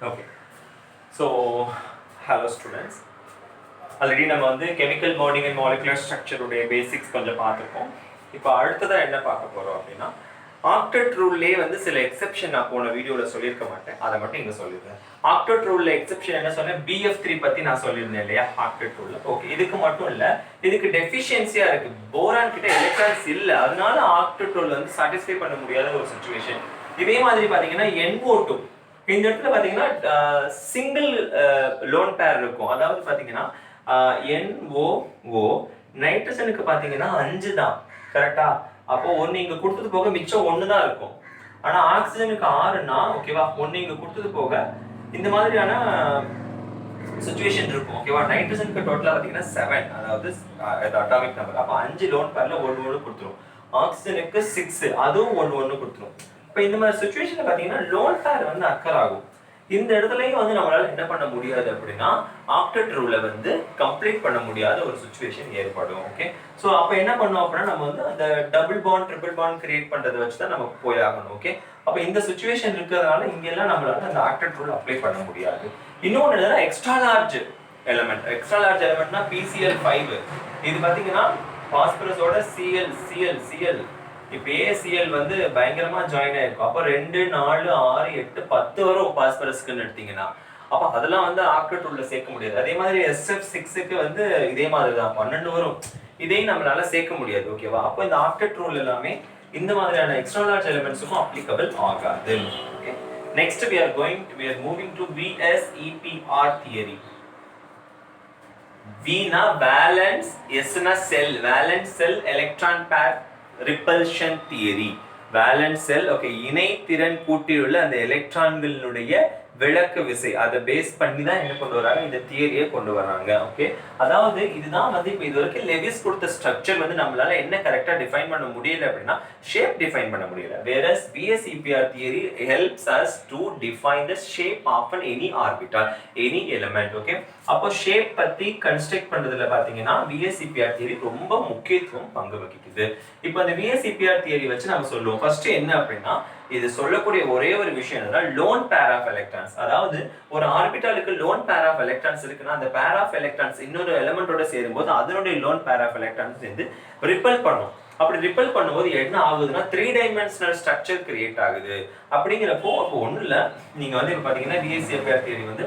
Okay. So, hello students. Already நம்ம வந்து chemical bonding and molecular ஸ்ட்ரக்சருடைய பேசிக்ஸ் கொஞ்சம் பார்த்துருக்கோம். இப்போ அடுத்ததாக என்ன பார்க்க போகிறோம் அப்படின்னா, ஆக்டெட் ரூல்லேயே வந்து சில எக்ஸெப்ஷன் நான் போன வீடியோவில் சொல்லியிருக்க மாட்டேன், அதை மட்டும் இங்கே சொல்லியிருந்தேன். ஆக்டெட் ரூலில் எக்ஸெப்ஷன் என்ன சொன்னேன், BF3 பற்றி நான் சொல்லியிருந்தேன் இல்லையா ஆக்டெட் ரூலில். ஓகே, இதுக்கு மட்டும் இல்லை, இதுக்கு டெஃபிஷியன்சியாக இருக்குது. போரான் கிட்ட எலக்ட்ரான்ஸ் இல்லை, அதனால ஆக்டெட் ரூல் வந்து சாட்டிஸ்ஃபை பண்ண முடியாத ஒரு சுச்சுவேஷன். இதே மாதிரி பார்த்தீங்கன்னா NO2 இந்த இடத்துல பார்த்தீங்கன்னா சிங்கிள் லோன் பேர் இருக்கும். அதாவது பார்த்தீங்கன்னா NOO நைட்ரஜனுக்கு பார்த்தீங்கன்னா 5 தான், கரெக்டா? அப்போ 1 இங்கே கொடுத்தது போக மிச்சம் 1 தான் இருக்கும். ஆனால் ஆக்சிஜனுக்கு 6னா ஓகேவா, 1 இங்கே கொடுத்தது போக இந்த மாதிரியான சுச்சுவேஷன் இருக்கும். ஓகேவா, நைட்ரஜனுக்கு டோட்டலாக பார்த்தீங்கன்னா 7, அதாவது அட்டாமிக் நம்பர். அப்போ 5 லோன் பேரில் 1 கொடுத்துரும். ஆக்சிஜனுக்கு 6, அதுவும் 1 கொடுத்துரும். இப்போ இந்த மாதிரி சுச்சுவேஷனில் பார்த்தீங்கன்னா லோன் பேர் வந்து அக்கர் ஆகும். இந்த இடத்துலையும் வந்து நம்மளால என்ன பண்ண முடியாது அப்படின்னா ஆக்டெட் ரூலை வந்து கம்ப்ளீட் பண்ண முடியாத ஒரு சுச்சுவேஷன் ஏற்படும். ஓகே, ஸோ அப்போ என்ன பண்ணோம் அப்படின்னா நம்ம வந்து அந்த double bond triple bond create பண்ணுறதை வச்சு தான் நம்ம போயாகணும். ஓகே, அப்போ இந்த சுச்சுவேஷன் இருக்கிறதுனால இங்கெல்லாம் நம்மளால அந்த ஆக்டெட் ரூல் அப்ளை பண்ண முடியாது. இன்னொன்று என்னன்னா extra large element. Extra large எலிமெண்ட்னா PCl5. இது பார்த்தீங்கன்னா பாஸ்பரஸோட Cl இப்போ ACl வந்து பயங்கரமா ஜாயின் ஆயிருக்கும். அப்போ 2 4 6 8 10 வரும் பாஸ்பரஸ்க்குன்னு எடுத்தீங்கன்னா, அப்போ அதெல்லாம் வந்து ஆக்டெட் ரூல்ல சேர்க்க முடியாது. அதே மாதிரி SF6க்கு வந்து இதே மாதிரி தான் 12 வரும். இதையும் நம்மளால சேர்க்க முடியாது. ஓகேவா, அப்போ இந்த ஆக்டெட் ரூல் எல்லாமே இந்த மாதிரியான எக்ஸ்ட்ரா லார்ஜ் எலிமெண்ட்ஸுக்கும் அப்ளிகபிள் ஆகாது. Okay, next we are moving to VSEPR theory. V na valence, S na cell, valence cell electron pair repulsion theory. Valence shell okay, இணை திறன் கூட்டியுள்ள அந்த எலக்ட்ரான்களுடைய விளக்கு விசை அதை பேஸ் பண்ணி தான் என்ன கொண்டு வராங்க, இந்த தியரியை கொண்டு வராங்க. ஓகே, அதாவது இதுதான் வந்து இப்போ இது வரைக்கும் லெவிஸ் கொடுத்த ஸ்ட்ரக்சர் வந்து நம்மளால என்ன கரெக்டாக டிஃபைன் பண்ண முடியல அப்படின்னா ஷேப் டிஃபைன் பண்ண முடியல. whereas VSEPR theory helps us to define the shape of any orbital, any element. Okay, அப்போ ஷேப் பத்தி கன்ஸ்ட்ரக்ட் பண்றதுல பாத்தீங்கன்னா VSEPR theory ரொம்ப முக்கியத்துவம் பங்கு வகிக்குது. இப்போ அந்த VSEPR theory வச்சு நம்ம சொல்லுவோம். ஃபர்ஸ்ட் என்ன அப்படின்னா, இது சொல்லக்கூடிய ஒரே ஒரு விஷயம் என்னன்னா லோன் பேர் ஆஃப் எலக்ட்ரான்ஸ். அதாவது ஒரு ஆர்பிட்டாலுக்கு லோன் பேர் ஆஃப் எலக்ட்ரான்ஸ் இருக்குன்னா அந்த பேர் ஆஃப் எலக்ட்ரான்ஸ் இன்னொரு எலிமெண்டோட சேரும்போது அதனுடைய லோன் பேர் ஆஃப் எலக்ட்ரான்ஸ் சேர்ந்து ரிப்பல் பண்ணும். அப்படி ரிப்பல் பண்ணும்போது என்ன ஆகுதுன்னா 3 டைமென்ஷனல் ஸ்ட்ரக்சர் கிரியேட் ஆகுது. அப்படிங்கிறப்போ அப்போ ஒன்றும் இல்லை, நீங்க வந்து இப்போ பார்த்தீங்கன்னா VSEPR தியரி வந்து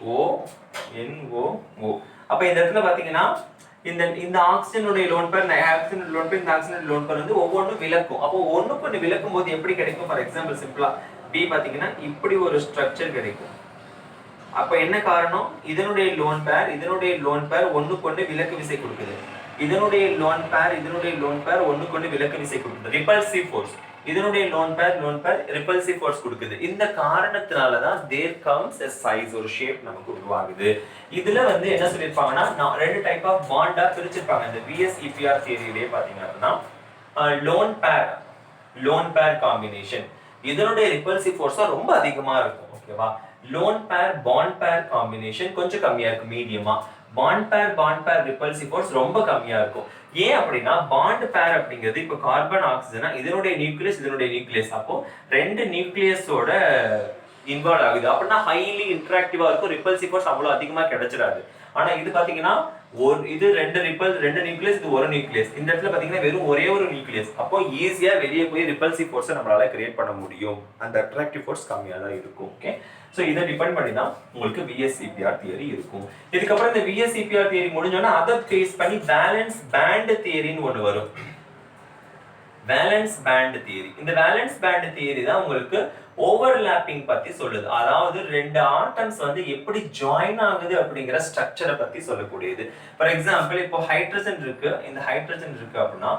HONO. அப்போ இந்த இடத்துல பார்த்தீங்கன்னா இந்த ஆக்சிஜனுடைய lone pair oxygen lone pair இந்த ஆக்சிஜன் லோன் பேர் வந்து ஒவ்வொன்றும் விளக்கும். அப்போ ஒண்ணுக்கு ஒன்று விளக்கும் போது எப்படி கிடைக்கும்? ஃபார் எக்ஸாம்பிள் சிம்பிளா B பாத்தீங்கன்னா இப்படி ஒரு ஸ்ட்ரக்சர் கிடைக்கும். அப்போ என்ன காரணம்? இதனுடைய லோன் பேர் ஒண்ணுக்கு ஒன்று விலக்கு விசை கொடுக்குது. இதனுடைய லோன் பேர் ஒண்ணுக்கு ஒன்று விலக்கு விசை கொடுக்குது, ரிபல்சிவ் ஃபோர்ஸ். இதனுடைய லோன் பேர் ரிபல்சிவ் ஃபோர்ஸ் கொடுக்குது. இந்த காரணத்தினால தான் தேர் கம்ஸ் a size, ஒரு ஷேப் நமக்கு உருவாகுது. இதுல வந்து என்ன சொல்லிருப்பாங்கன்னா 2 டைப் ஆஃப் பாண்டா பிரிச்சிருப்பாங்க. இந்த VSEPR தியரியிலே பாத்தீங்கன்னா லோன் பேர் காம்பினேஷன் இதனுடைய ரிபல்சிவ் ஃபோர்ஸா ரொம்ப அதிகமா இருக்கும். ஓகேவா, லோன் பேர் பாண்ட் பேர் காம்பினேஷன் கொஞ்சம் கம்மியா இருக்கும், மீடியமா. பாண்ட் பேர் ரிபல்சிவ் ஃபோர்ஸ் ரொம்ப கம்மியா இருக்கும். ஏன் அப்படின்னா பாண்ட் பேர் அப்படிங்கிறது இப்போ கார்பன் ஆக்சிஜனா இதனுடைய நியூக்ளியஸ் அப்போ 2 நியூக்ளியஸோட இன்வால்வ் ஆகுது. அப்படின்னா ஹைலி இன்டராக்டிவா இருக்கும், ரிபல்சிவ் ஃபோர்ஸ் அவ்வளவு அதிகமா கிடைச்சிடாது. ஆனா இது பாத்தீங்கன்னா இது 2 நியூக்ளியஸ், இது ஒரு நியூக்ளியஸ். இந்த இடத்துல பாத்தீங்கன்னா வெறும் ஒரே ஒரு நியூக்ளியஸ். அப்போ ஈஸியா வெளியே போய் ரிபல்சிவ் ஃபோர்ஸை நம்மளால கிரியேட் பண்ண முடியும். அந்த அட்ராக்டிவ் ஃபோர்ஸ் கம்மியா தான் இருக்கும். ஓகே, ஸோ இதை டிபெண்ட் பண்ணி தான் உங்களுக்கு VSEPR தியரி இருக்கும். இதுக்கப்புறம் இந்த VSEPR தியரி முடிஞ்சோன்னா அதை பேஸ் பண்ணி வேலன்ஸ் பேண்ட் தியரின்னு ஒன்று வரும். Valence band theory. இந்த வேலன்ஸ் பேண்ட் தியரி தான் உங்களுக்கு ஓவர்லாப்பிங் பத்தி சொல்லுது. அதாவது 2 ஆட்டம்ஸ் வந்து எப்படி ஜாயின் ஆகுது அப்படிங்கிற ஸ்ட்ரக்சரை பத்தி சொல்லக்கூடியது. ஃபார் எக்ஸாம்பிள் இப்போ ஹைட்ரஜன் இருக்கு, இந்த ஹைட்ரஜன் இருக்கு அப்படின்னா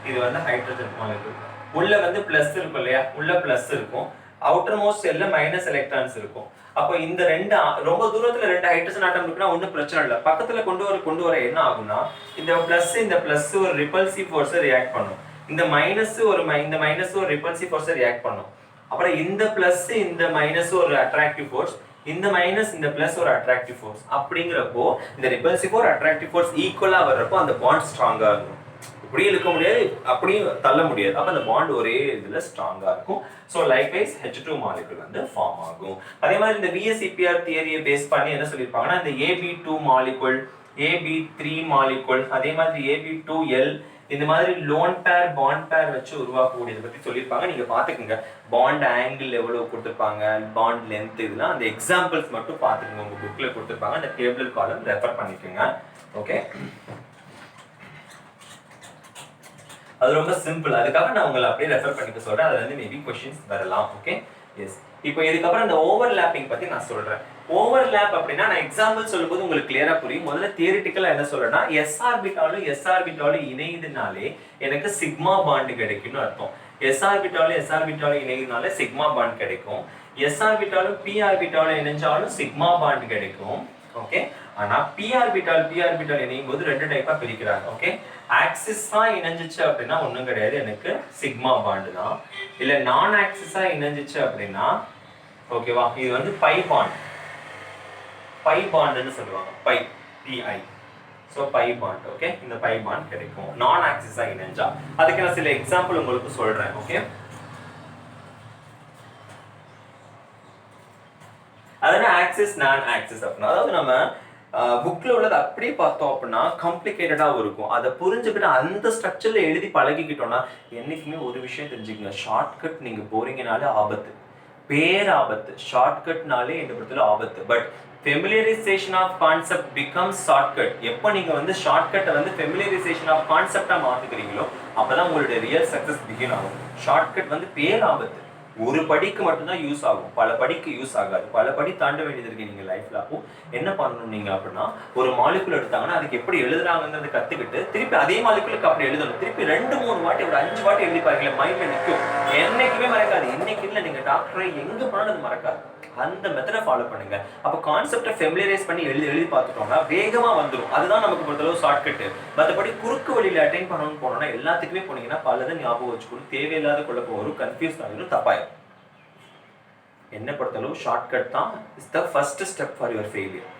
இது வந்து ஹைட்ரஜன் மாலிக்யூல். உள்ள வந்து பிளஸ் இருக்கும் இல்லையா, உள்ள பிளஸ் இருக்கும், அவுட்டர் மோஸ்ட் செல்ல மைனஸ் எலக்ட்ரான்ஸ் இருக்கும். அப்போ இந்த 2 ரொம்ப தூரத்துல 2 ஹைட்ரஜன் ஆட்டம் இருக்குன்னா ஒன்றும் பிரச்சனை இல்லை. பக்கத்துல கொண்டு வர என்ன ஆகும்னா இந்த பிளஸ் ஒரு ரிபல்சிவ் ஃபோர்ஸை ரியாக்ட் பண்ணும், இந்த மைனஸ் ஒரு ரிபல்சிவ் ஃபோர்ஸை ரியாக்ட் பண்ணும். அப்புறம் இந்த பிளஸ் இந்த மைனஸ் ஒரு அட்ராக்டிவ் ஃபோர்ஸ், இந்த மைனஸ் இந்த பிளஸ் ஒரு அட்ராக்டிவ் ஃபோர்ஸ். அப்படிங்கிறப்போ இந்த ரிபல்சிவ் ஃபோர்ஸ் அட்ராக்டிவ் ஃபோர்ஸ் ஈக்குவலா வர்றப்போ அந்த பாண்ட் ஸ்ட்ராங்கா இருக்கும். இப்படி இழுக்க முடியாது, அப்படியும் தள்ள முடியாது. அப்போ அந்த பாண்ட் ஒரே இதில் ஸ்ட்ராங்காக இருக்கும். ஸோ லைக்வைஸ் H2 மாலிகுல் வந்து ஃபார்ம் ஆகும். அதே மாதிரி இந்த VSEPR தியரியை பேஸ் பண்ணி என்ன சொல்லியிருப்பாங்கன்னா, இந்த AB2 மாலிகுல், AB3 மாலிகுல், அதே மாதிரி AB2L, இந்த மாதிரி லோன் பேர் பாண்ட் பேர் வச்சு உருவாக்கக்கூடியதை பற்றி சொல்லியிருப்பாங்க. நீங்கள் பார்த்துக்குங்க, பாண்ட் ஆங்கிள் எவ்வளோ கொடுத்துருப்பாங்க, பாண்ட் லென்த், இதெல்லாம் அந்த எக்ஸாம்பிள்ஸ் மட்டும் பார்த்துக்குங்க. உங்கள் புக்கில் கொடுத்துருப்பாங்க, அந்த டேபிள் காலம் ரெஃபர் பண்ணிக்கோங்க. ஓகே, அது ரொம்ப சிம்பிள். அதுக்காக நான் உங்களை அப்படியே ரெஃபர் பண்ணிக்க சொல்றேன். அதுல இருந்து மேபி क्वेश्चंस வரலாம். Okay, yes. இப்போ இதுக்கப்புறம் இந்த ஓவர்லாப்பிங் பத்தி நான் சொல்றேன். ஓவர்லாப் அப்படின்னா நான் எக்ஸாம்பிள் சொல்லும்போது உங்களுக்கு கிளியரா புரியும். முதல்ல தியரிட்டிக்கலா என்ன சொல்றேன்னா, s ஆர்பிட்டாலும் s ஆர்பிட்டாலும் இணையுதுனாலே எனக்கு சிக்மா பாண்ட் கிடைக்கும்னு அர்த்தம். s ஆர்பிட்டாலும் s ஆர்பிட்டாலும் இணையுதுனாலே சிக்மா பாண்ட் கிடைக்கும். s ஆர்பிட்டாலும் p ஆர்பிட்டாலும் இணைஞ்சாலும் சிக்மா பாண்ட் கிடைக்கும். ஓகே, ஆனா p ஆர்பிட்டால் இணையும் போது ரெண்டு டைப்பா பிரிக்கிறாங்க. ஓகே, ஆக்சிஸா இணைஞ்சிச்சு அப்படின்னா ஒண்ணும் கிடையாது, எனக்கு சிக்மா பாண்ட் தான். இல்ல நான் ஆக்சிஸா இணைஞ்சிச்சு அப்படின்னா ஓகேவா, இது வந்து பை பாண்ட்னு சொல்லுவாங்க. Pi pi. So pi bond. Okay, இந்த பை பாண்ட் கிடைக்கும் நான் ஆக்சிஸா இணைஞ்சா. அதுக்கு நான் சில எக்ஸாம்பிள் உங்களுக்கு சொல்றேன். ஓகே, அதான் ஆக்சிஸ் நான் ஆக்சிஸ் அப்படின்னா, அதாவது நம்ம புக்ல உள்ளது அப்படியே பார்த்தோம் அப்படின்னா காம்ப்ளிகேட்டடாக இருக்கும். அதை புரிஞ்சுக்கிட்டு அந்த ஸ்ட்ரக்சர்ல எழுதி பழகிக்கிட்டோம்னா என்னைக்குமே ஒரு விஷயம் தெரிஞ்சுக்கங்க, ஷார்ட்கட் நீங்க போறீங்கனாலே ஆபத்து, பேராபத்து. ஷார்ட்கட்னாலே இந்த இடத்துல ஆபத்து. But familiarization of concept becomes shortcut. எப்போ நீங்க வந்து ஷார்ட்கட்டை வந்து ஃபெமிலியரைசேஷன் ஆஃப் கான்செப்டா மாத்துக்கிறீங்களோ அப்பதான் உங்களுடைய ரியல் சக்சஸ் பிகின் ஆகும். ஷார்ட்கட் வந்து பேராபத்து. ஒரு படிக்கு மட்டும்தான் யூஸ் ஆகும், பல படிக்கு யூஸ் ஆகாது. பல படி தாண்ட வேண்டியது இருக்கு நீங்க லைஃப்ல. அப்போ என்ன பண்ணணும் நீங்க அப்படின்னா, ஒரு மாலிகுல் எடுத்தாங்கன்னா அதுக்கு எப்படி எழுதுறாங்கன்னு கத்துக்கிட்டு திருப்பி அதே மாலிகுலுக்கு அப்படி எழுதணும். திருப்பி 2-3 வாட்டி ஒரு 5 வாட்டி எழுதி பாருங்களேன், மைண்ட்ல நிற்கும். என்னைக்குமே மறக்காது. இன்னைக்கு இல்லை, நீங்க டாக்டரை எங்க போனாலும் அது மறக்காது. அந்த மெத்தடை ஃபாலோ பண்ணுங்க. அப்போ கான்செப்டை ஃபெமிலியரைஸ் பண்ணி எழுதி பார்த்துட்டோம்னா வேகமா வந்துடும். அதுதான் நமக்கு பொறுத்தளவு ஷார்ட்கட். மற்றபடி குறுக்கு வழியில அட்டைன் பண்ணணும்னு போனோம்னா எல்லாத்துக்குமே போனீங்கன்னா பலதை ஞாபகம் வச்சுக்கணும், தேவையில்லாத குழப்பம் வரும், கன்ஃபியூஸ் ஆகிடும், தப்பாயிரும். என்ன பொறுத்தளவு ஷார்ட்கட் தான் is the first step for your failure.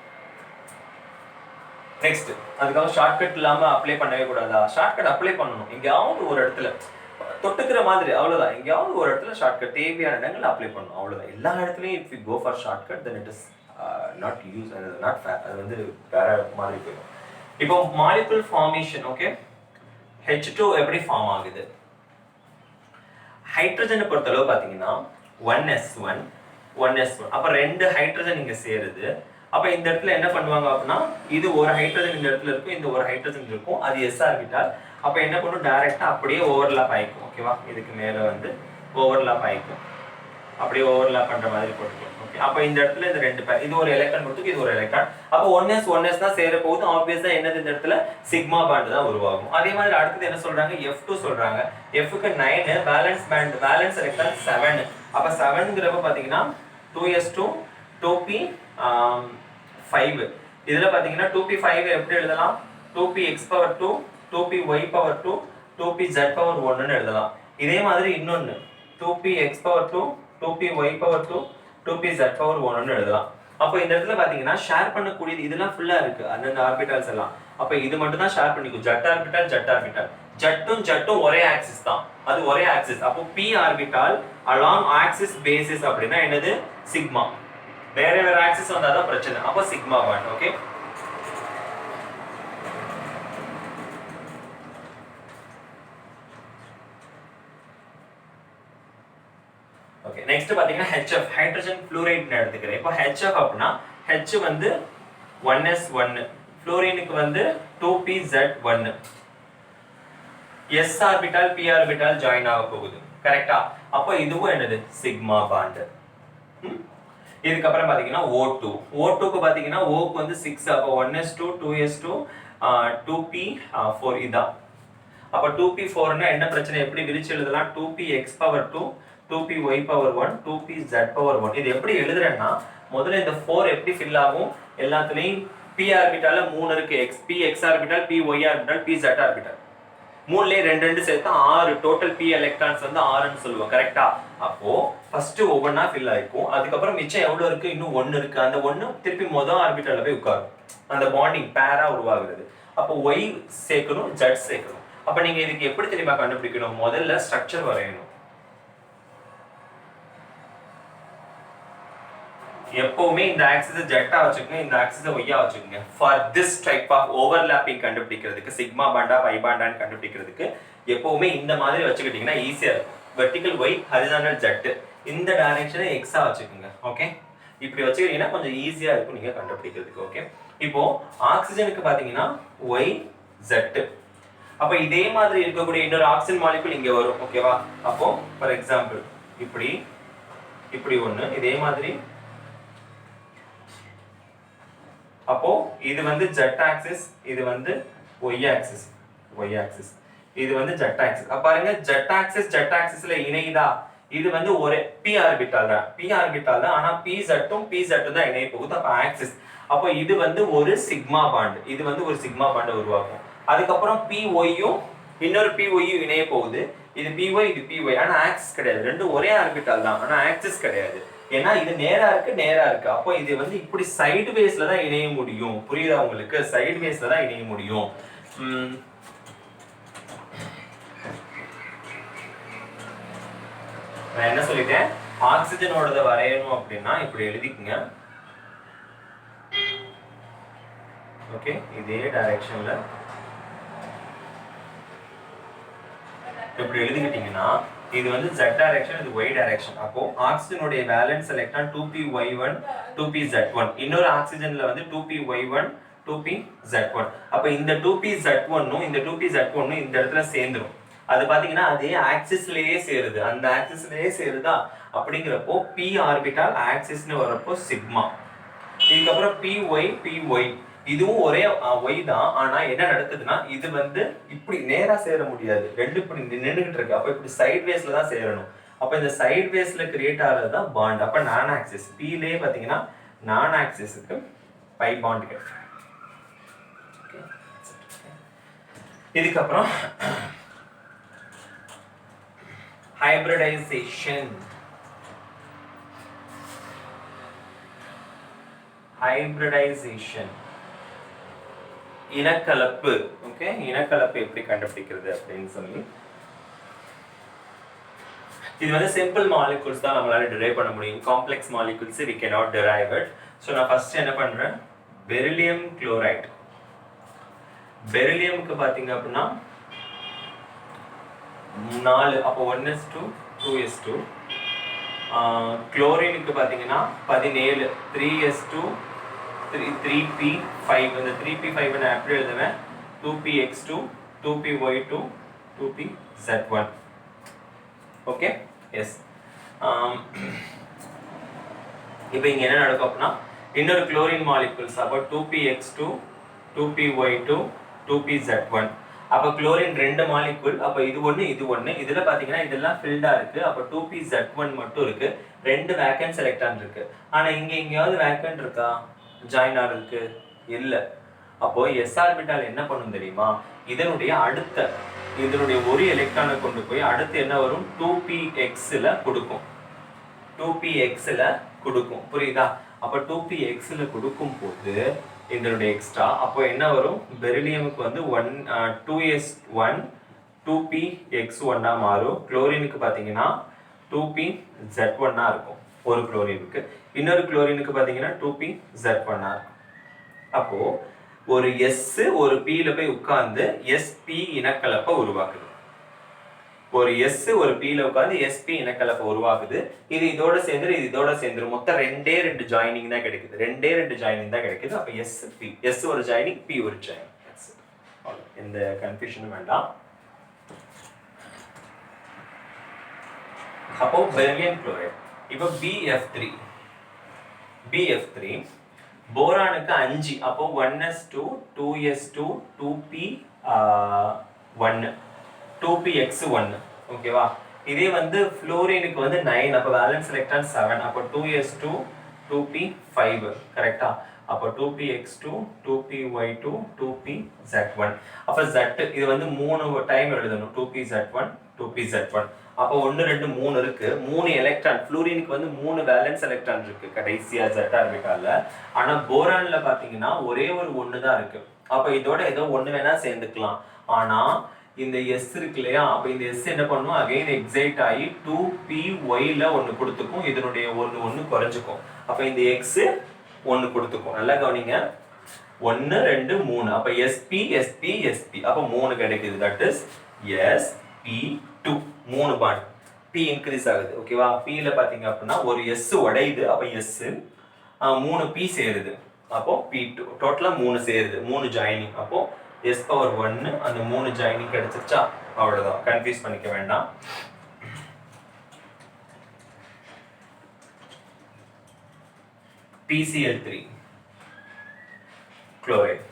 Next, அதுக்காக ஷார்ட்கட் இல்லாம அப்ளை பண்ணவே கூடாதா? ஷார்ட்கட் அப்ளை பண்ணணும். எங்கேயாவது ஒரு இடத்துல தொட்டுக்கிற மாதிரி, அவ்வளவுதான். எங்கேயாவது ஒரு இடத்துல ஷார்ட்கட் தேவையான இடங்கள் அப்ளை பண்ணணும், அவ்வளவுதான். எல்லா இடத்துலையும் if you go for shortcut then it is not use, not fair. அது வந்து வேற மாதிரி போயிடும். இப்போ மாலிகுல் ஃபார்மேஷன். ஓகே, H2 எப்படி ஃபார்ம் ஆகுது? ஹைட்ரஜனை பொறுத்தளவு பார்த்தீங்கன்னா 1s1 அப்ப 2 ஹைட்ரஜன் இங்க சேருது. அப்ப இந்த இடத்துல என்ன பண்ணுவாங்க அப்படின்னா, இது ஒரு ஹைட்ரஜன் இந்த இடத்துல இருக்கும், இந்த ஒரு ஹைட்ரஜன் இருக்கும், அது s ஆர்பிட்டால். அப்ப என்ன பண்ணும், டைரக்டா அப்படியே ஓவர்லாப் ஆயிக்கும். ஓகேவா, இதுக்கு மேல வந்து ஓவர்லாப் ஆயிக்கும், அப்படியே ஓவர்லாப் பண்ற மாதிரி போட்டுக்கலாம். ஓகே, அப்ப இந்த இடத்துல இந்த 2 பேர், இது ஒரு எலக்ட்ரான் கொடுத்து இது ஒரு எலக்ட்ரான். அப்ப 1s தான் சேர போகுது. ஆப்வியஸா என்னது, இந்த இடத்துல சிக்மா பாண்ட் தான் உருவாகும். அதே மாதிரி அடுத்தது என்ன சொல்றாங்க, F2 சொல்றாங்க. Fக்கு 9, பேலன்ஸ் பாண்ட், பேலன்ஸ் எலக்ட்ரான் 7. அப்ப 7ங்கிறப்ப பாத்தீங்கன்னா 2s2 2p5. இதுல பாத்தீங்கன்னா 2p5 எப்படி எழுதலாம், 2px⁴2 2py⁴2 2pz⁴1 ன்னு எழுதலாம். இதே மாதிரி இன்னொன்னு 2px⁴2 2py⁴2 2pz⁴1 ன்னு எழுதலாம். அப்போ இந்த இடத்துல பாத்தீங்கன்னா ஷேர் பண்ணக்கூடியது இதெல்லாம் ஃபுல்லா இருக்கு, அந்தந்த ஆர்பிட்டால்ஸ் எல்லாம். அப்ப இது மட்டும் தான் ஷேர் பண்ணிக்கும், ஜட் ஆர்பிட்டால். ஜட்டும் ஒரே ஆக்சிஸ் தான், அது ஒரே ஆக்சிஸ். அப்போ p orbital along axis basis அப்படினா என்னது, சிக்மா. வேற ஆக்சிஸ் வந்தாதான் பிரச்சனை. அப்போ sigma bond. Okay, okay. Next பாத்தீங்கன்னா HF, ஹைட்ரஜன் ஃப்ளூரைட் எடுத்துக்கிறேன். இப்போ HF அப்படினா H வந்து 1s1, ஃப்ளூரினுக்கு வந்து 2pz1. s orbital p orbital join ஆக போகுது, கரெக்ட்டா? அப்போ இதுவும் என்னது, சிக்மா பாண்ட். இதுக்கு அப்புறம் பாத்தீங்கன்னா O2க்கு பாத்தீங்கன்னா O க்கு வந்து 6. அப்போ 1s2 2s2 2p4 இதான். அப்ப 2p4 னா என்ன பிரச்சனை, எப்படி விரிச்சு எழுதலாம், 2px⁴2 2py⁴1 2pz⁴1. இது எப்படி எழுதுறேன்னா, முதல்ல இந்த 4 எப்படி ஃபில் ஆகும், எல்லாத்துலயும் p ஆர்பிட்டால 3 இருக்கு, px orbital py orbital pz orbital. 3லயே 2 சேர்த்தா 6, டோட்டல் p எலக்ட்ரான்ஸ் வந்து 6ன்னு சொல்லுவோம், கரெக்ட்டா? அப்போ ஃபர்ஸ்ட் ஒவ்வொன்னா ஃபில் ஆயிக்கும். அதுக்கு அப்புறம் மிச்சம் எவ்வளவு இருக்கு, இன்னும் 1 இருக்கு. அந்த 1 திருப்பி முதல் ஆர்பிட்டால்ல போய் உட்காரும், அந்த பாண்டிங் பேரா உருவாகுது. அப்போ y சேர்க்கணும், z சேர்க்கணும். அப்ப நீங்க இதுக்கு எப்படி தெரியுமா கண்டுபிடிக்கணும்? முதல்ல ஸ்ட்ரக்சர் வரையணும். எப்பவுமே இந்த ஆக்சிஸ் ஜெட்டா வச்சுக்கோங்க, இந்த ஆக்சிஸ் ஒய்யா வச்சுக்கோங்க. For this type of overlapping கண்டுபிடிக்கிறதுக்கு, சிக்மா பாண்டா பை பாண்டான்னு கண்டுபிடிக்கிறதுக்கு எப்பவுமே இந்த மாதிரி வச்சுக்கிட்டீங்கன்னா ஈஸியா இருக்கும். வெர்டிகல் ஒய், ஹரிசாண்டல் ஜெட், இந்த டைரக்ஷனை எக்ஸா வச்சுக்கோங்க. ஓகே, இப்படி வச்சுக்கிட்டீங்கன்னா கொஞ்சம் ஈஸியா இருக்கும் நீங்க கண்டுபிடிக்கிறதுக்கு. ஓகே, இப்போ ஆக்சிஜனுக்கு பாத்தீங்கன்னா ஒய் ஜெட். அப்ப இதே மாதிரி இருக்கக்கூடிய இன்னொரு ஆக்சிஜன் மாலிகுல் இங்க வரும். ஓகேவா? அப்போ ஃபார் எக்ஸாம்பிள் இப்படி ஒண்ணு இதே மாதிரி. அப்போ இது வந்து ஜெட் ஆக்சிஸ், இது வந்து ஒய் ஆக்சிஸ், இது வந்து ஜெட் ஆக்சிஸ். அப்ப பாருங்க, ஜெட் ஆக்சிஸ்ல இணையுதா? இது வந்து ஒரு p ஆர்பிட்டால் தான். ஆனா pz தான் இணைய போகுது. அப்ப ஆக்சிஸ். அப்போ இது வந்து ஒரு சிக்மா பாண்ட், உருவாக்கும். அதுக்கப்புறம் pyயும் இன்னொரு pyயும் இணைய போகுது. இது py, இது py. ஆனா ஆக்சிஸ் கிடையாது. ரெண்டும் ஒரே ஆர்பிட்டால் தான், ஆனா ஆக்சிஸ் கிடையாது. ஏன்னா இது நேரா இருக்கு. அப்போ இது வந்து இப்படி சைடு வேஸ்ல தான் இணைய முடியும். புரியுதா உங்களுக்கு? சைடு வேஸ்ல தான் இணைய முடியும். நான் என்ன சொல்லிட்டேன்? ஆக்சிஜனோடத வரையணும் அப்படின்னா இப்படி எழுதிக்குங்க. ஓகே, இதே டைரக்ஷன்ல இப்படி எழுதிக்கிட்டீங்கன்னா இது வந்து z டைரக்ஷன், இது y டைரக்ஷன். அப்போ ஆக்சிஜனுடைய வேலன்ஸ் எலக்ட்ரான் 2p_y1 2p_z1. இன்னொரு ஆக்சிஜன்ல வந்து 2p_y1 2p_z1. அப்ப இந்த 2p_z1ம் இந்த 2p_z1ம் இந்த இடத்துல சேர்ந்துரும். அது பாத்தீங்கன்னா அதே ஆக்சிஸ்லயே சேருது. அந்த ஆக்சிஸ்லயே சேருதா? அப்படிங்கிறப்போ p ஆர்பிட்டால் ஆக்சிஸ்னு வரப்போ சிக்மா. இதுக்கப்புறம் py இதுவும் ஒரே y தான். ஆனா என்ன நடக்குதுன்னா இது வந்து இப்படி நேரா சேர முடியாது. ரெண்டு இப்படி நின்னுகிட்டு இருக்கு. அப்ப இப்படி சைட் வேஸ்ல தான் சேரணும். அப்ப இந்த சைட் வேஸ்ல கிரியேட் ஆகிறது தான் பாண்ட். அப்ப நான் ஆக்சிஸ் pலயே பாத்தீங்கன்னா நான் ஆக்சிஸ்க்கு பை பாண்ட் கிடைக்கும். இதுக்கப்புறம் ஹைபிரிடைசேஷன். இனக்கலப்பு. ஓகே, இனக்கலப்பு எப்படி கண்டுபிடிக்கிறது அப்படின்னு சொல்லி, இது வந்து சிம்பிள் மாலிகூல்ஸ் தான் நம்மளால டிரைவ் பண்ண முடியும். Complex molecules we cannot derive it. So நான் ஃபர்ஸ்ட் என்ன பண்றேன், பெரிலியம் குளோரைட். பெரிலியம்க்கு பாத்தீங்க அப்படின்னா 4, அப்போ 1s2 2s2. குளோரினுக்கு பாத்தீங்கன்னா 17 3s2 3p5. இந்த 3p5 நான் எப்படி எழுதுவேன், 2px2 2py2 2pz1. Okay, yes. இப்போ இங்க என்ன நடக்கும் அப்படின்னா இன்னொரு குளோரின் மாலிகூல்ஸ், அப்போ 2px2 2py2 2pz1. அப்ப குளோரின் ரெண்டு மாலிகூல். அப்ப இது ஒண்ணு இது ஒண்ணு. இதுல பாத்தீங்கன்னா இதெல்லாம் ஃபில்டா இருக்கு. அப்ப 2pz1 மட்டும் இருக்கு. ரெண்டு வேக்கன்ட் எலக்ட்ரான் இருக்கு. ஆனா இங்க எங்கயாவது வேக்கன்ட் இருக்கா? ஜாயின் ஆகிறதுக்கு இல்ல. அப்போ s ஆர்பிட்டால் என்ன பண்ணும் தெரியுமா, இதனுடைய ஒரு எலக்ட்ரானை கொண்டு போய் அடுத்து என்ன வரும், 2px-ல கொடுக்கும். 2px-ல கொடுக்கும். புரியுதா? அப்ப 2px-ல கொடுக்கும் போது இதனுடைய எக்ஸ்ட்ரா அப்போ என்ன வரும், பெரிலியமுக்கு வந்து 2s1 2px1 மாறும். குளோரினுக்கு பாத்தீங்கன்னா 2pz1 இருக்கும் ஒரு குளோரினுக்கு. இன்னொரு குளோரினுக்கு பாத்தீங்கன்னா 2pz1 இருக்கும். அப்போ ஒரு s ஒரு p-ல போய் உட்கார்ந்து sp இனக்கலப்பை உருவாக்குது. ஒரு s ஒரு p-ல உட்கார்ந்து sp இனக்கலப்பை உருவாக்குது. இது இதோட சேர்ந்து இது இதோட சேர்ந்து மொத்தம் ரெண்டு ஜாயினிங் தான் கிடைக்குது. ரெண்டு ஜாயினிங் தான் கிடைக்குது. அப்ப s ஒரு ஜாயினிங், p ஒரு ஜாயினிங். எந்த கன்ஃபியூஷனும் வேண்டாம். அப்போ பெரிலியம் குளோரைட். இப்போ BF3 போரானுக்கு 5. அப்போ 1s2 2s2 2p1 2px1. ஓகேவா? இதே வந்து ஃப்ளோரினுக்கு வந்து 9. அப்போ வேலன்ஸ் எலக்ட்ரான் 7. அப்போ 2s2 2p5. கரெக்ட்டா? அப்போ 2px2 2py2 2pz1. அப்போ z இது வந்து 3 டைம் எழுதணும். 2pz1 2pz1. அப்போ 1 2 3 இருக்கு. 3 எலக்ட்ரான். ஃப்ளோரினுக்கு வந்து 3 வேலன்ஸ் எலக்ட்ரான் இருக்கு கடைசியா z ஆர்பிட்டால்ல. ஆனா போரான்ல பாத்தீங்கன்னா ஒரே ஒரு 1 தான் இருக்கு. அப்ப இதோட ஏதோ ஒண்ணு வேணா சேர்ந்துக்கலாம். ஆனா இந்த எஸ் இருக்கு இல்லையா, அப்ப இந்த எஸ் என்ன பண்ணும், அகைன் எக்ஸைட் ஆகி 2pyல ஒன்று கொடுத்துக்கும், இதனுடைய ஒன்று குறைஞ்சிக்கும். அப்ப இந்த எக்ஸ் ஒன்று கொடுத்துக்கும். நல்லா கவனிங்க, 1 2 3, அப்ப sp sp sp, அப்ப 3 கிடைக்குது. That is sp2, 3 bond. p increase ஆகுது. ஓகேவா? p ல பாத்தீங்க அப்படின்னா ஒரு s உடையுது, அப்ப s 3 p சேருது, அப்போ p2. டோட்டலா 3 சேருது, 3 ஜாயினிங். அப்போ s⁻1 அந்த 3 ஜாயினிங் கிடைச்சிருச்சா? அவ்வளவுதான், கன்ஃபியூஸ் பண்ணிக்க வேண்டாம். PCl3 chloride.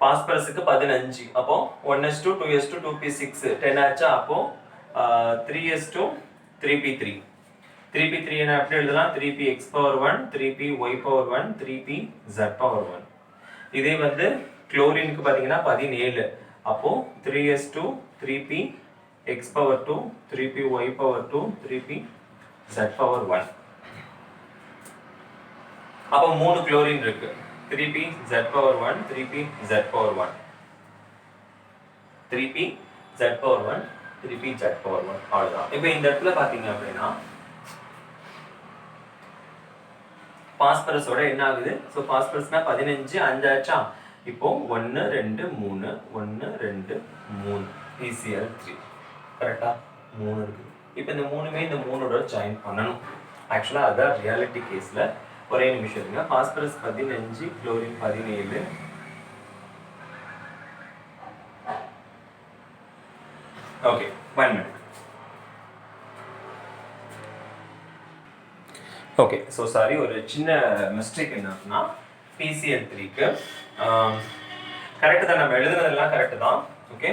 பாஸ்பரஸுக்கு 15, அப்போ 1s2 2s2 2p6 10 ஆச்சா? அப்போ 3s2 3p3. 3p3 என்ன எப்படி எழுதலாம்? 3px⁻1 3py⁻1 3pz⁻1. இதே வந்து குளோரினுக்கு பாத்தீங்கன்னா 17, அப்போ 3s2 3px⁻2 3py⁻2 3pz⁻1. அப்போ 3 குளோரின் இருக்கு, 3pz⁻1 3pz⁻1 3pz⁻1 3pz⁻1. அவ்வளவுதான். இப்போ இந்த இடத்துல பாத்தீங்க அப்படின்னா பாஸ்பரஸோட என்ன ஆகுது? ஸோ பாஸ்பரஸ்னா 15 5 ஆச்சா? இப்போ 1 2 3 1 2 3 PCl3 கரெக்டா? 3 இருக்கு. இப்போ இந்த 3மே இந்த 3ஓட ஜாயின் பண்ணணும். ஆக்சுவலா அதான் ரியாலிட்டி கேஸ்ல. ஒரே நிமிஷம் இருங்க. Phosphorus 15, chlorine 17. Okay, 1 minute. Okay, so sorry, ஒரு சின்ன மிஸ்டேக் என்னன்னா PCl3க்கு கரெக்டு தான், நம்ம எழுதுனதெல்லாம் கரெக்டு தான். ஓகே,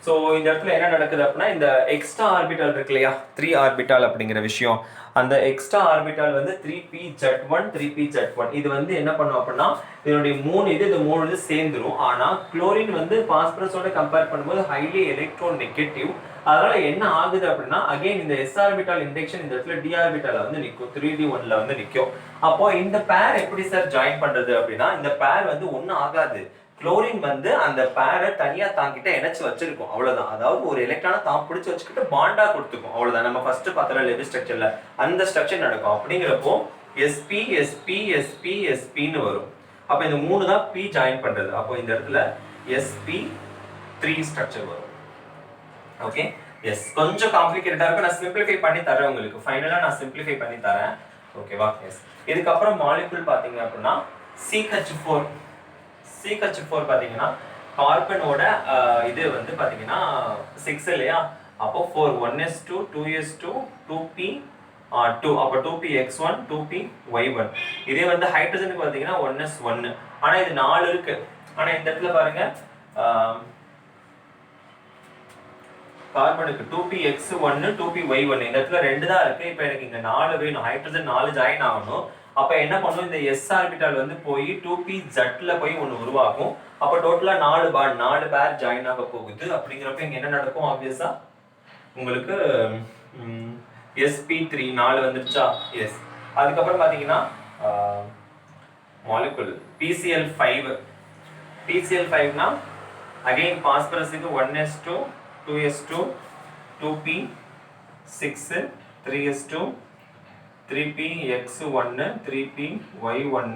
ஸோ இந்த இடத்துல என்ன நடக்குது அப்படின்னா, இந்த எக்ஸ்ட்ரா ஆர்பிட்டால் இருக்கு இல்லையா, 3 ஆர்பிட்டால் அப்படிங்கிற விஷயம், அந்த எக்ஸ்ட்ரா ஆர்பிட்டால் வந்து 3pz1 3pz1. இது வந்து என்ன பண்ணும் அப்படின்னா, இதனுடைய 3 இது 3 இது சேர்ந்துரும். ஆனா குளோரின் வந்து பாஸ்பரஸோட கம்பேர் பண்ணும்போது ஹைலி எலக்ட்ரோ நெகட்டிவ். அதனால என்ன ஆகுது அப்படின்னா, அகைன் இந்த s ஆர்பிட்டால் இண்டக்ஷன் இந்த இடத்துல d ஆர்பிட்டால வந்து நிக்கும், 3d1ல வந்து நிக்கும். அப்போ இந்த பேர் எப்படி சார் ஜாயின் பண்றது அப்படின்னா, இந்த பேர் வந்து ஒன்னும் ஆகாது. குளோரின் வந்து அந்த பேரை தனியா தாங்கிட்ட இணைச்சு வச்சிருக்கும், அவ்வளவுதான். அதாவது ஒரு எலக்ட்ரானை தான் பிடிச்சு வச்சுக்கிட்டு பாண்டா கொடுத்துக்கும், அவ்வளவுதான். நம்ம ஃபர்ஸ்ட் பார்த்தோம் லெவல் ஸ்ட்ரக்சர்ல அந்த ஸ்ட்ரக்சர் நடக்கும். அப்படிங்கிறப்போ sp sp sp spன்னு வரும். அப்ப இந்த 3 தான் p ஜாயின் பண்றது. அப்போ இந்த இடத்துல sp3 ஸ்ட்ரக்சர் வரும். ஓகே, எஸ், கொஞ்சம் காம்ப்ளிகேட்டடா இருக்கும். நான் சிம்பிளிஃபை பண்ணி தரேன் உங்களுக்கு, ஃபைனலா நான் சிம்பிளிஃபை பண்ணி தரேன். ஓகேவா? எஸ். இதுக்கப்புறம் மாலிகுல் பாத்தீங்க அப்படின்னா CH4. CH4 பாத்தீங்கன்னா கார்பனோட இது வந்து பாத்தீங்கன்னா 6 இல்லையா? அப்போ 4 1s2 2s2 2p2, அப்போ 2px1 2py1. இதே வந்து ஹைட்ரஜனுக்கு பாத்தீங்கன்னா 1s1. ஆனா இது 4 இருக்கு. ஆனா இந்த இடத்துல பாருங்க, கார்பனுக்கு 2px1 2py1, இந்த இடத்துல 2 தான் இருக்கு. இப்போ எனக்கு இங்க 4 வேணும், ஹைட்ரஜன் 4 ஜாயின் ஆகணும். அப்ப என்ன பண்ணும், இந்த s ஆர்பிட்டால் வந்து போய் 2pz-ல போய் ஒன்னு உருவாக்கும். அப்ப டோட்டலா 4 பாண்ட் 4 பேர் ஜாயின் ஆக போகுது. அப்படிங்கிறப்ப இங்க என்ன நடக்கும்? ஆப்வியஸா உங்களுக்கு sp3 4 வந்துருச்சா? எஸ். அதுக்கப்புறம் பாத்தீங்கன்னா molecule PCl5. PCl5னா again பாஸ்பரஸுக்கு 1s2 2s2 2p6 3s2 3px1 3py1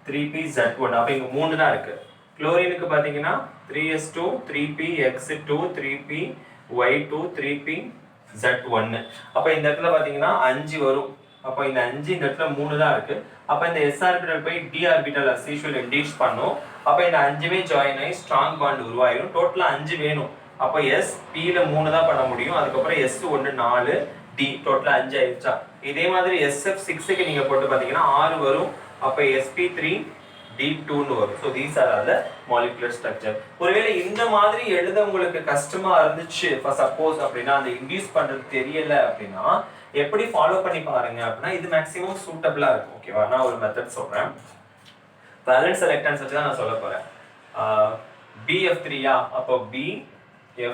3pz1. அப்ப இங்க 3 தான் இருக்கு. குளோரினுக்கு பாத்தீங்கன்னா 3s2 3px2 3py2 3pz1. அப்ப இந்த இடத்துல பாத்தீங்கன்னா 5 வரும். அப்ப இந்த 5 இந்த இடத்துல 3 தான் இருக்கு. அப்ப இந்த s ஆர்பிட்டால் போய் d orbital as usual induce பண்ணும். அப்ப இந்த 5மே ஜாயின் ஆகி ஸ்ட்ராங் பாண்ட் உருவாயிரும். டோட்டலா 5 வேணும். அப்ப s p ல 3 தான் பண்ண முடியும். அதுக்கப்புறம் s1 4 d டோட்டலா 5 ஆயிடுச்சா? இதே மாதிரி sf6க்கு நீங்க போட்டு பாத்தீங்கன்னா 6 வரும். அப்ப sp3 d2 ன்னு வரும். so these are all the molecular structure. ஒருவேளை இந்த மாதிரி எழுத உங்களுக்கு கஷ்டமா இருந்துச்சு for suppose அப்படினா அந்த இன்டியூஸ் பண்றது தெரியல அப்படினா எப்படி ஃபாலோ பண்ணி பாருங்க அப்படினா இது மேக்ஸिमम சூட்டபிளா இருக்கும். ஓகேவா? நான் ஒரு மெத்தட் சொல்றேன். வேலன்ஸ் எலக்ட்ரான்ஸ் வச்சு தான் நான் சொல்ல போறேன். BF3 அப்போ B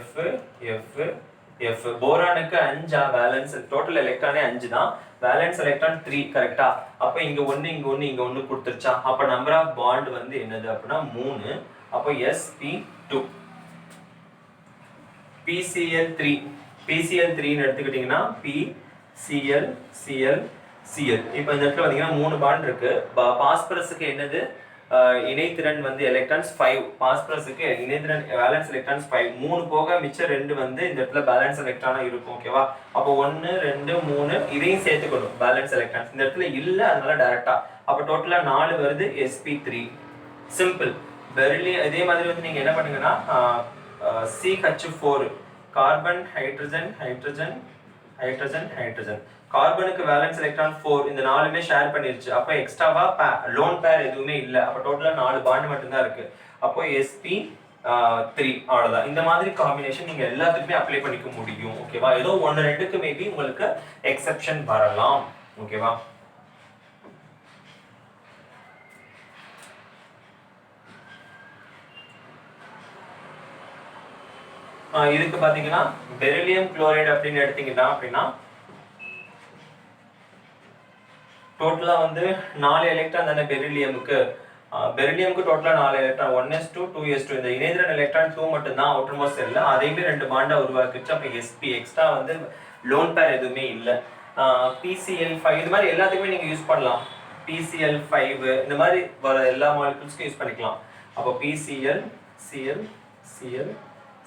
F F F போரானுக்கு 5 வேலன்ஸ், டோட்டல் எலக்ட்ரானே 5 தான். வேலன்ஸ் எலக்ட்ரான் 3 கரெக்ட்டா? அப்ப இங்க 1 இங்க 1 இங்க 1 கொடுத்துருச்சா? அப்ப நம்பர் ஆஃப் பாண்ட் வந்து என்னது அப்படினா 3. அப்ப sp2 PCl3 PCl3 எடுத்துக்கிட்டீங்கன்னா PCl Cl Cl. இப்போ இந்த இடத்துல பாத்தீங்கன்னா 3 பாண்ட் இருக்கு. பாஸ்பரஸுக்கு என்னது இணைத்திறன் வந்து எலக்ட்ரான்ஸ் 5, பாஸ்பரஸுக்கு இணைத்திறன் வேலன்ஸ் எலக்ட்ரான்ஸ் 5, 3 போக மிச்சம் 2 வந்து இந்த இடத்துல பேலன்ஸ் எலக்ட்ரானா இருக்கும். ஓகேவா? அப்போ 1 2 3 இதையும் சேர்த்துக்கணும் பேலன்ஸ் எலக்ட்ரான்ஸ். இந்த இடத்துல இல்ல, அதனால டைரக்டா அப்போ டோட்டலா 4 வருது. sp3 simple. பெரிலியம் இதே மாதிரி வந்து நீங்க என்ன பண்ணுங்கன்னா CH4 carbon hydrogen hydrogen hydrogen hydrogen, கார்பனுக்கு வேலன்ஸ் எலக்ட்ரான் 4, இந்த 4மே ஷேர் பண்ணிருச்சு. அப்ப எக்ஸ்ட்ராவா லோன் பேர் எதுவுமே இல்ல. அப்ப டோட்டலா 4 பாண்ட் மட்டும் தான் இருக்கு. அப்போ sp3 அவ்வளவுதான். இந்த மாதிரி காம்பினேஷன் நீங்க எல்லாத்துக்குமே அப்ளை பண்ணிக்க முடியும். ஓகேவா? ஏதோ 1 2க்கு மேபி உங்களுக்கு எக்ஸெப்ஷன் வரலாம். ஓகேவா? இதுக்கு பாத்தீங்கன்னா பெரிலியம் குளோரைடு அப்படின்னு எடுத்தீங்கன்னா அப்படின்னா டோட்டலா வந்து 4 எலக்ட்ரான் தானே பெரிலியமுக்கு. பெரிலியமுக்கு டோட்டலா 4 எலக்ட்ரான், 1s2 2s2. இந்த இணைதிறன் எலக்ட்ரான் 2 மட்டும் தான் அவுட்டர் மோஸ்ட் செல்ல, அதையுமே 2 பாண்டா உருவாக்குச்சு. அப்ப sp எக்ஸ்ட்ரா வந்து லோன் பேர் எதுவுமே இல்ல. PCl5 இது மாதிரி எல்லாத்துக்குமே நீங்க யூஸ் பண்ணலாம். PCl5 இந்த மாதிரி வர எல்லா மாலிகுல்ஸ்க்கும் யூஸ் பண்ணிக்கலாம். அப்போ PCl Cl Cl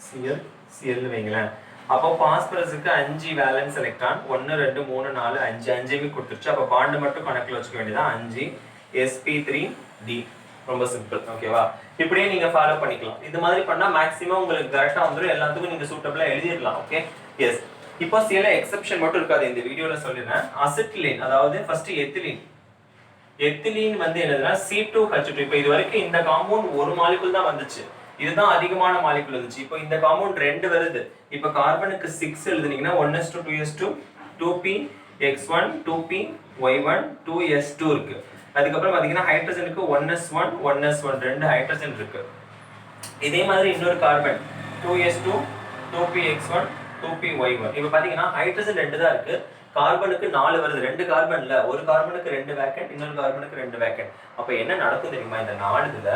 Cl Cl வைங்களேன். அப்போ பாஸ்பரஸுக்கு 5 வேலன்ஸ் எலக்ட்ரான், 1 2 3 4 5 5மே கொடுத்துருச்சு. அப்போ பாண்ட் மட்டும் கணக்குல வச்சுக்க வேண்டியதான் 5 sp3d. ரொம்ப சிம்பிள். ஓகேவா? இப்படியே நீங்க ஃபாலோ பண்ணிக்கலாம். இது மாதிரி பண்ணா மேக்ஸிமம் உங்களுக்கு கரெக்டா வந்துரும். எல்லாத்துக்கும் நீங்க சூட்டபிளா எழுதிடலாம். ஓகே? எஸ். இப்போ சில எக்ஸெப்ஷன் மட்டும் இருக்காது இந்த வீடியோல சொல்லிடுறேன். அசிட்டிலீன், அதாவது ஃபர்ஸ்ட் எத்திலீன். எத்திலீன் வந்து என்னதுன்னா C2H2. இப்போ இது வரைக்கும் இந்த காம்பவுண்ட் ஒரு மாலிகுல் தான் வந்துச்சு. இதுதான் அதிகமான மாலிகுல் வந்துச்சு. இப்போ இந்த காம்பவுண்ட் 2 வருது. இப்போ கார்பனுக்கு 6 எழுதுனீங்கன்னா 1s2 2s2 2px1 2py1 2s2 இருக்கு. அதுக்கப்புறம் பாத்தீங்கன்னா ஹைட்ரஜனுக்கு 1s1 1s1 2 ஹைட்ரஜன் இருக்கு. இதே மாதிரி இன்னொரு கார்பன் 2s2 2px1 2py1. இப்போ பாத்தீங்கன்னா ஹைட்ரஜன் 2 தான் இருக்கு. கார்பனுக்கு 4 வருது. 2 கார்பன்ல ஒரு கார்பனுக்கு 2 வேக்கன்ட், இன்னொரு கார்பனுக்கு 2 வேக்கன்ட். அப்ப என்ன நடக்கும் தெரியுமா? இந்த 4 இதுல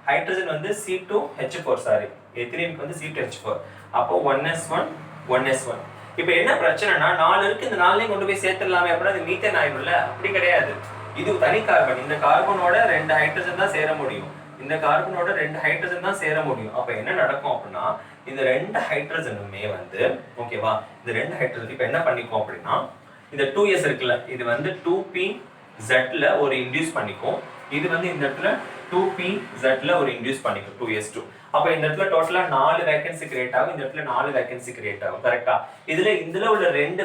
ஹைட்ரஜன் வந்து C2H4, சாரி எத்திலீனுக்கு வந்து C2H4. அப்போ 1s1 1s1. இப்போ என்ன பிரச்சனைனா 4 இருக்கு, இந்த 4லையும் கொண்டு போய் சேர்த்துடலாமே அப்படின்னா அது மீத்தேன் ஆயிடும்ல. அப்படி கிடையாது. இது தனி கார்பன். இந்த கார்பனோட 2 ஹைட்ரஜன் தான் சேர முடியும். இந்த கார்பனோட 2 ஹைட்ரஜன் தான் சேர முடியும். அப்ப என்ன நடக்கும் அப்படின்னா இந்த 2 ஹைட்ரஜனுமே வந்து ஓகேவா, இந்த 2 ஹைட்ரஜன் இப்போ என்ன பண்ணிக்கும் அப்படின்னா இந்த 2s இருக்குல்ல, இது வந்து 2pz ல ஒரு இன்டியூஸ் பண்ணிக்கும். இது வந்து இந்த இடத்துல 2pz ல ஒரு இன்டியூஸ் பண்ணிக்கும் 2s2. அப்ப இந்த இடத்துல டோட்டலா 4 வேகன்சி கிரியேட் ஆகும். இந்த இடத்துல 4 வேகன்சி கிரியேட் ஆகும். கரெக்ட்டா? இதுல உள்ள 2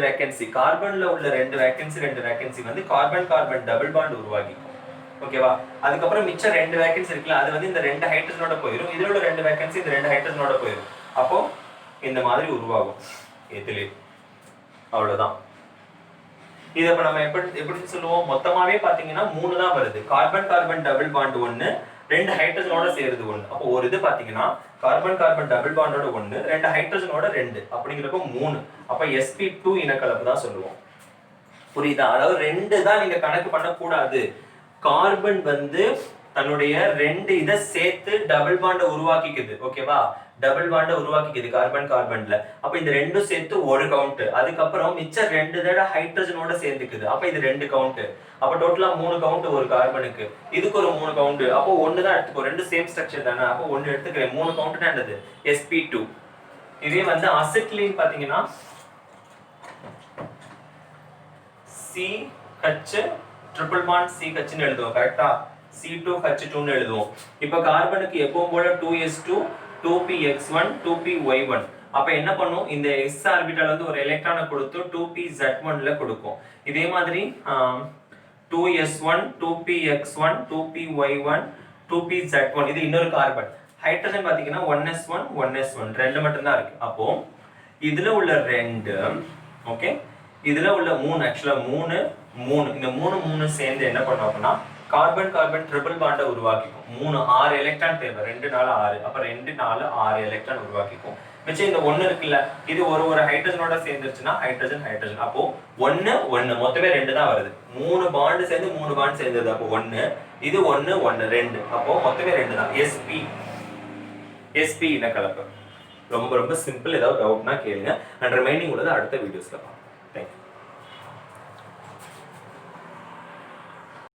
வேகன்சி கார்பன்ல உள்ள 2 வேகன்சி வந்து கார்பன் கார்பன் டபுள் பாண்ட் உருவாகிக்கும். ஓகேவா? அதுக்கப்புறம் மிச்சம் 2 வேகன்சி இருக்குல்ல, அது வந்து இந்த 2 ஹைட்ரஜனோட போயிடும். இதுல உள்ள 2 வேகன்சி இந்த 2 ஹைட்ரஜனோட போயிடும். அப்போ இந்த மாதிரி உருவாகும் எத்திலீன். அவ்வளவுதான். இத இப்ப நம்ம எப்படி சொல்லுவோம்? மொத்தமாவே பாத்தீங்கன்னா 3 தான் வருது. கார்பன் கார்பன் டபுள் பாண்ட் 1, 2 ஹைட்ரஜனோட சேருது 1. அப்போ ஒரு இது பாத்தீங்கன்னா கார்பன் கார்பன் டபுள் பாண்டோட 1, 2 ஹைட்ரஜனோட 2 அப்படிங்கிறப்ப 3. அப்ப sp2 இனக்கலப்பு தான் சொல்லுவோம். புரியுதா? அதாவது 2 தான் நீங்க கணக்கு பண்ண கூடாது. கார்பன் வந்து தன்னுடைய 2 இத சேர்த்து டபுள் பாண்ட உருவாக்கிக்குது. ஓகேவா? டபுள் பாண்ட உருவாக்கிக்குது கார்பன் கார்பன்ல. அப்ப இந்த 2 சேர்த்து ஒரு கவுண்ட். அதுக்கப்புறம் மிச்ச 2 தடவை ஹைட்ரஜனோட சேர்ந்துக்குது. அப்ப இது 2 கவுண்ட். அப்ப டோட்டலா 3 கவுண்ட் ஒரு கார்பனுக்கு. இதுக்கு ஒரு 3 கவுண்ட். அப்போ 1 தான் எடுத்துக்கோ. 2 சேம் ஸ்ட்ரக்சர் தானே. அப்போ 1 எடுத்துக்கிறேன். 3 கவுண்ட் என்னது? sp2. இதே வந்து அசிட்டிலீன் பாத்தீங்கன்னா CH ட்ரிபிள் பாண்ட் CH ன்னு எழுதுவோம். கரெக்ட்டா? C2H2 ன்னு எழுதுவோம். இப்போ கார்பனுக்கு எப்பவும் போல 2s2 2px1 2py1. அப்ப என்ன பண்ணும்? இந்த s ஆர்பிட்டால் வந்து ஒரு எலக்ட்ரானை கொடுத்து 2pz1 ல கொடுக்கும். இதே மாதிரி 2s1 2px1 2py1 2pz1 இது இன்னொரு கார்பன். ஹைட்ரஜன் பாத்தீங்கன்னா 1s1 1s1 2 மட்டும் தான் இருக்கு. அப்போ இதுல உள்ள 2 ஓகே, இதுல உள்ள 3 ஆக்சுவலா 3 இந்த 3 சேர்ந்து என்ன பண்ணும் அப்படின்னா carbon carbon triple Banda உருவாக்கிக்கும். 6 electron தேவை. 2 4 6. அப்ப 2 4 6 எலக்ட்ரான் உருவாக்கிக்கும். மிச்சம் இந்த 1 இருக்குல்ல, இது ஒரு ஹைட்ரஜனோட சேர்ந்துருச்சுன்னா ஹைட்ரஜன். அப்போ 1 மொத்தமே 2 தான் வருது. 3 பாண்ட் சேர்ந்து 3 பாண்ட் சேர்ந்தது. அப்போ 1 இது 1 2. அப்போ மொத்தமே 2 தான். sp இன கலப்பு. ரொம்ப ரொம்ப சிம்பிள். ஏதாவது டவுட்னா கேளுங்க. அண்ட் ரிமைனிங் உள்ளது அடுத்த வீடியோஸில் பார்ப்போம். தேங்க்யூ.